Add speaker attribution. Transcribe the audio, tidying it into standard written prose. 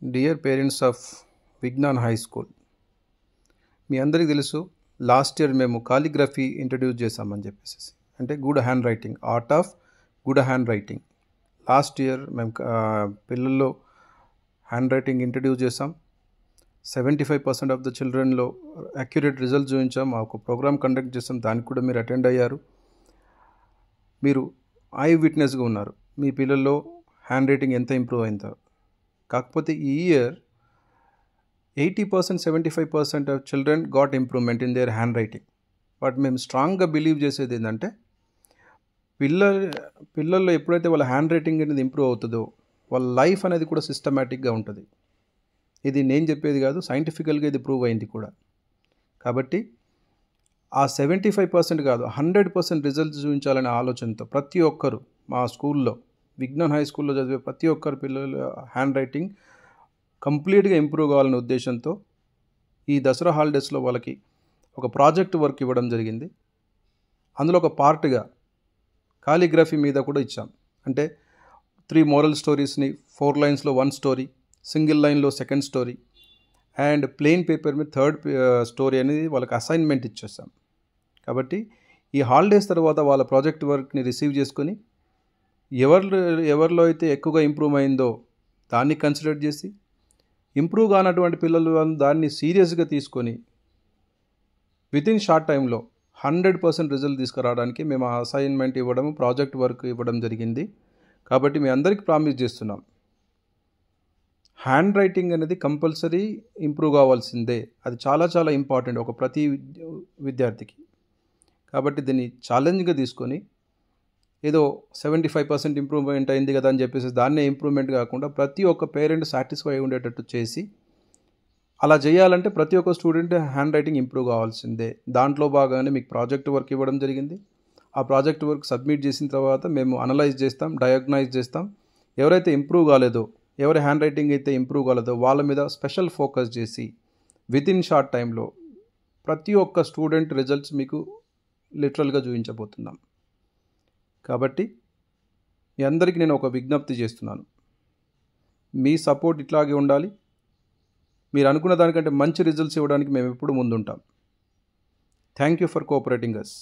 Speaker 1: Dear parents of Vignan High School, మీ అందరికీ తెలుసు last year మేము కాలిగ్రఫీ ఇంట్రడ్యూస్ చేసామని చెప్పేసి అంటే good hand writing, art of good hand writing. Last year మేము పిల్లల్లో హ్యాండ్ రైటింగ్ ఇంట్రడ్యూస్ చేసాం. 75% ఆఫ్ ద చిల్డ్రన్లో అక్యురేట్ రిజల్ట్ చూపించాం. ఒక ప్రోగ్రామ్ కండక్ట్ చేసాం, దానికి కూడా మీరు అటెండ్ అయ్యారు. మీరు ఐ విట్నెస్గా ఉన్నారు మీ పిల్లల్లో హ్యాండ్ రైటింగ్ ఎంత ఇంప్రూవ్ అయిందో. కాకపోతే ఈ year 80%, 75% of children got improvement in their hand writing. But మేము స్ట్రాంగ్గా బిలీవ్ చేసేది ఏంటంటే పిల్లల్లో ఎప్పుడైతే వాళ్ళ హ్యాండ్ రైటింగ్ అనేది ఇంప్రూవ్ అవుతుందో వాళ్ళ లైఫ్ అనేది కూడా సిస్టమేటిక్గా ఉంటుంది. ఇది నేను చెప్పేది కాదు, సైంటిఫికల్గా ఇది ప్రూవ్ అయింది కూడా. కాబట్టి ఆ 75% కాదు 100% రిజల్ట్స్ చూపించాలనే ఆలోచనతో ప్రతి ఒక్కరు మా స్కూల్లో విజ్ఞాన్ హై స్కూల్లో చదివే ప్రతి ఒక్కరు పిల్లల హ్యాండ్ రైటింగ్ కంప్లీట్గా ఇంప్రూవ్ కావాలనే ఉద్దేశంతో ఈ దసరా హాలిడేస్లో వాళ్ళకి ఒక ప్రాజెక్ట్ వర్క్ ఇవ్వడం జరిగింది. అందులో ఒక పార్ట్గా కాలిగ్రఫీ మీద కూడా ఇచ్చాం. అంటే 3 మోరల్ స్టోరీస్ని 4 లైన్స్లో 1 స్టోరీ, సింగిల్ లైన్లో 2nd story and plain paper మీద 3rd స్టోరీ అనేది వాళ్ళకి అసైన్మెంట్ ఇచ్చేసాం. కాబట్టి ఈ హాలిడేస్ తర్వాత వాళ్ళ ప్రాజెక్ట్ వర్క్ని రిసీవ్ చేసుకొని ఎవరిలో అయితే ఎక్కువగా ఇంప్రూవ్ అయిందో దాన్ని కన్సిడర్ చేసి, ఇంప్రూవ్ కానటువంటి పిల్లలు దాన్ని సీరియస్గా తీసుకొని వితిన్ షార్ట్ టైంలో 100% రిజల్ట్ తీసుకురావడానికి మేము అసైన్మెంట్ ఇవ్వడం, ప్రాజెక్ట్ వర్క్ ఇవ్వడం జరిగింది. కాబట్టి మీ అందరికీ ప్రామిస్ చేస్తున్నాం, హ్యాండ్ రైటింగ్ అనేది కంపల్సరీ ఇంప్రూవ్ కావాల్సిందే. అది చాలా చాలా ఇంపార్టెంట్ ఒక ప్రతి విద్యార్థికి. కాబట్టి దీన్ని ఛాలెంజ్గా తీసుకొని ఏదో 75% ఇంప్రూవ్మెంట్ అయింది కదా అని చెప్పేసి దాన్నే ఇంప్రూవ్మెంట్ కాకుండా ప్రతి ఒక్క పేరెంట్ సాటిస్ఫై ఉండేటట్టు చేసి, అలా చేయాలంటే ప్రతి ఒక్క స్టూడెంట్ హ్యాండ్ రైటింగ్ ఇంప్రూవ్ కావాల్సిందే. దాంట్లో భాగంగానే మీకు ప్రాజెక్ట్ వర్క్ ఇవ్వడం జరిగింది. ఆ ప్రాజెక్ట్ వర్క్ సబ్మిట్ చేసిన తర్వాత మేము అనలైజ్ చేస్తాం, డయాగ్నైజ్ చేస్తాం. ఎవరైతే ఇంప్రూవ్ కాలేదో, ఎవరి హ్యాండ్ రైటింగ్ అయితే ఇంప్రూవ్ కాలేదో వాళ్ళ మీద స్పెషల్ ఫోకస్ చేసి వితిన్ షార్ట్ టైంలో ప్రతి ఒక్క స్టూడెంట్ రిజల్ట్స్ మీకు లిటరల్గా చూపించబోతున్నాం. కాబట్టి మీ అందరికీ నేను ఒక విజ్ఞప్తి చేస్తున్నాను, మీ సపోర్ట్ ఇట్లాగే ఉండాలి. మీరు అనుకున్న దానికంటే మంచి రిజల్ట్స్ ఇవ్వడానికి మేము ఎప్పుడు ముందుంటాం. Thank you for cooperating us.